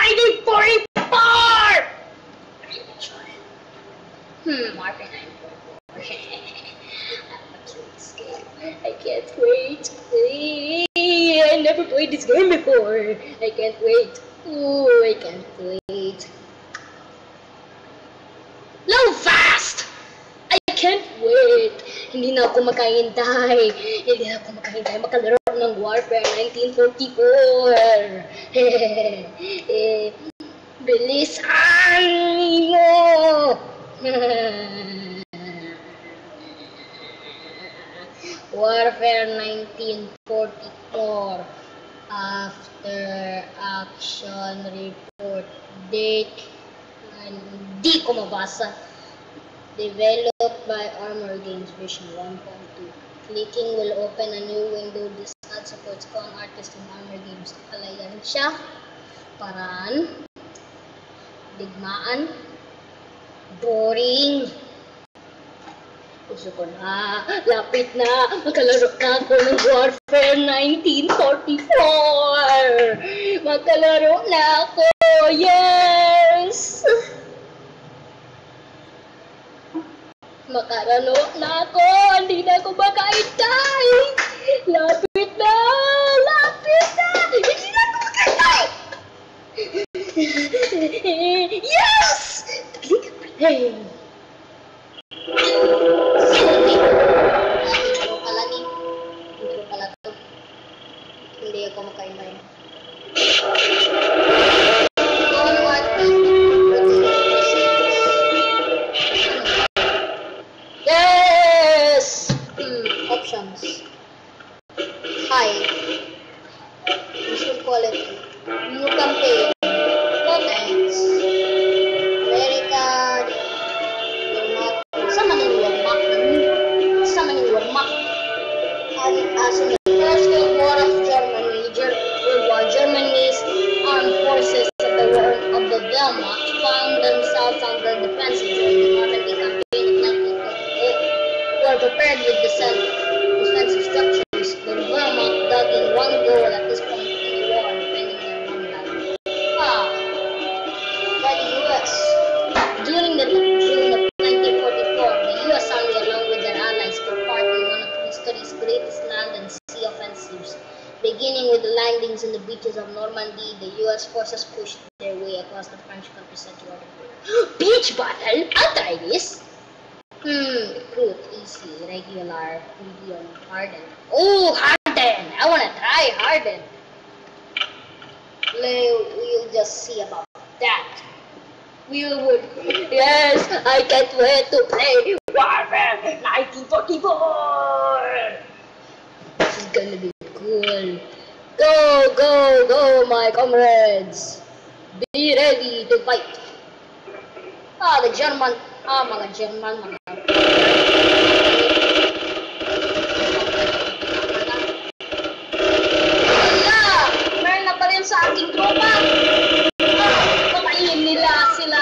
1944! Warfare 1944. I can't wait. I never played this game before. I can't wait. Ooh, I can't wait. Low fast! I can't wait. Hindi na ako makahintay. Hindi na ako makahintay makalaro ng Warfare 1944. Bilisan mo! Warfare 1944. After action report date. Hindi ko mabasa. Developed by Armor Games version 1.2. Clicking will open a new window. This ad supports con artists in Armor Games. Kalayan siya. Paraan. Digmaan. Boring. Gusto ko na. Lapit na. Magkalaro na ako ng Warfare 1944. Magkalaro na ako. Yes! Makarano na ako. Hindi na ako makaintay. Lapit na. Lapit na. Hindi na ako makaintay. Yes! Hey. Intro pala ni. Intro pala to. Hindi ako makaintay. Options. High. Visual quality. New campaign. No thanks. America. Summoning warm-up. Summoning warm-up. As in the First World War of Germany, World War, Germany's armed forces of the Wehrmacht found themselves under defensive during the Normandy campaign of 1948. Were prepared with defensive structures. The Wehrmacht dug in one goal at this point in the war, defending their homeland. By the U.S. During the June of 1944, the U.S. Army, along with their allies, took part in one of history's greatest land and sea offensives. Beginning with the landings in the beaches of Normandy, the U.S. forces pushed their way across the French countryside toward the border. Beach battle? I'll try this! Recruit, easy, regular, medium, hardened. Oh, hardened! I wanna try hardened. We'll just see about that. Yes, I can't wait to play Warfare 1944! This is gonna be cool. Go, go, go, my comrades! Be ready to fight. The German, mga German, mga meron na pa rin sa aking tropa. Patayin nila sila.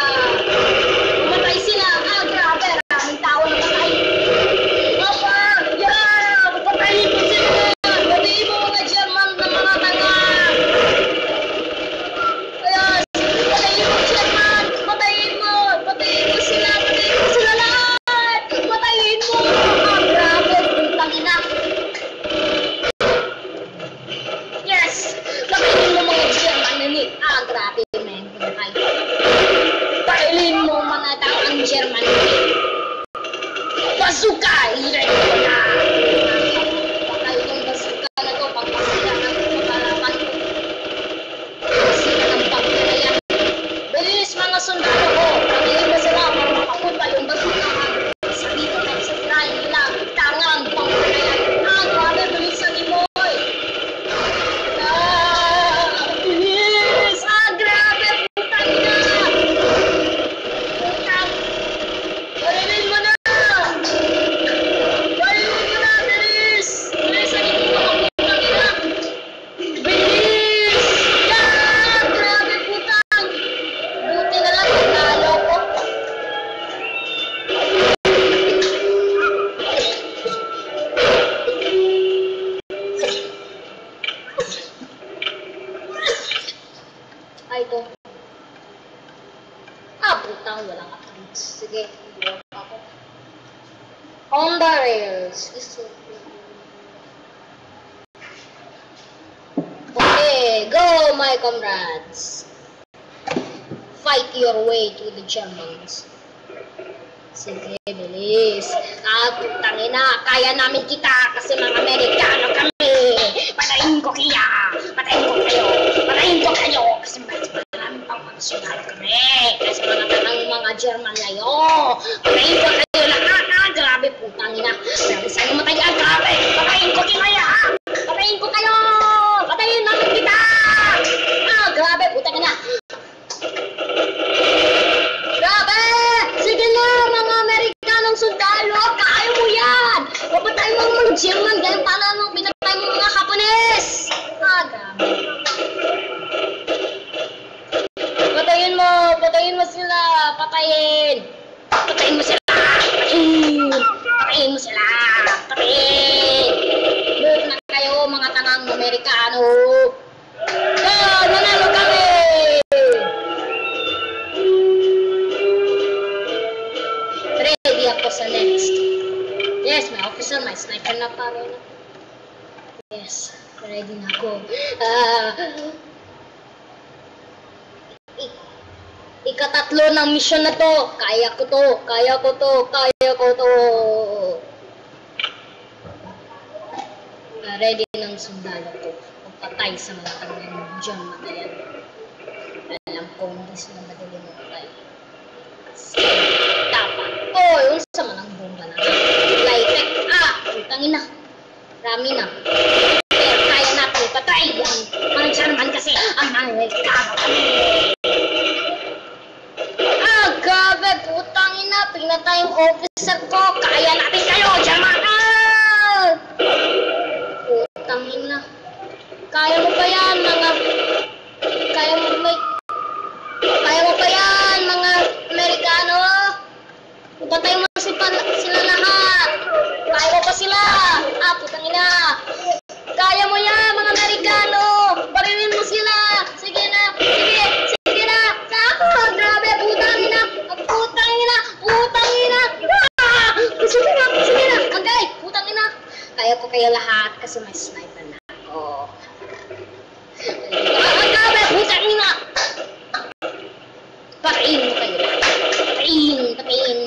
Pumatay sila. Grabe. Maraming tao na patay. Patayin mo sila. Patayin mo mga German na mga tanga. Patayin mo German. Patayin mo. Patayin mo sila. Patayin mo sila lahat. Patayin mo. Grabe. Putang ina. Yes! Patayin mo mga German na ni. Grabe, men. Patayin mo mga taong German na ni. Bazooka! Iray ko na! Patay itong bazooka na to. Pagpasila na ito. Pagkalapan ko. Pasila ng bagyo na yan. Bilis mga sundalo ko. Patayin mo sila para makapunta yung bazooka. Sa dito tayo sa tirahin nila. Tangang bagyo na yan. Grabe, bilisan ni Moy. Bilis! Grabe! Putang ina! Putang! Barilin mo na! Barilin mo na! Bilis! Bilisan ni Moy! Putang ina! Bilis! Grabe! Putang! Buti na lang yung nalo ko. Ay, ito. lang, walang attributes. Sige, work ako. On the rails. Okay, go my comrades. Fight your way to the Germans. Sige, bilis. Tangina, kaya namin kita kasi mga Amerikano kami. Patayin ko kaya. Patayin ko kayo. Patayin ko kayo. Kasi maraming pang nasyonal kami. Kasi mga tanang mga German ngayon. Patayin ko kayo lahat. Grabe po, tangina. Grabe sa'yo matay. Grabe. Patayin ko kaya. Patayin ko kayo. Patayin namin kita. Grabe po, tangina. Grabe! Sige na, mga Amerikanong sundalo! Kaya mo yan! Papatay mo ang mga German, ganyan pala nung pinatay mo mga Hapones! Grabe. Patayin mo sila! Patayin! Patayin mo sila! Patayin mo sila! Patayin! Move na kayo, mga tangang Amerikano! Manalo kami! Ready ako sa next. Yes, my officer, my sniper na paro na. Yes, ready na ako. Ikatatlo ng mission na to. Kaya ko to. Kaya ko to. Kaya ko to. Ready ng sundalo ko. Magpatay sa mga tanong dyan matayan. Alam ko hindi sila madali matay. Dapat. Yung sa manang bomba na. Light-tech. Utangin na. Rami na. Pero kaya natin patay. Ang German kasi. Ang Amerikano kami. Gabe. Putangin na. Pinatay yung officer ko. Kaya natin kayo. German. Putangin na. Kaya mo ba yan mga... Kaya mo ba yan mga Amerikano? Patay mo sila lahat. Kaya mo pa sila. Putang ina. Kaya mo yan, mga Amerikano. Barilin mo sila. Sige na. Sige na. Grabe. Putang ina. Putang ina. Putang ina. Sige na. Okay. Putang ina. Kaya ko kayo lahat kasi may sniper na ako. Grabe. Putang ina. Patayin mo kayo. Patayin.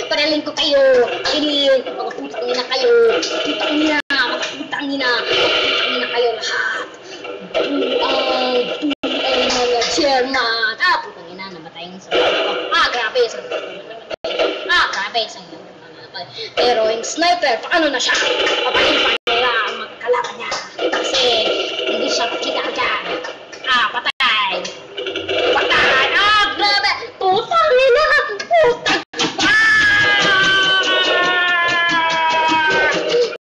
Patayin ko kayo. Patayin. Putang ina kayo. Putang ina kayo lahat. Buang mga German. Putang ina. Namatayin sa ko. Grabe. Grabe. Pero yung sniper, paano na siya? Papayin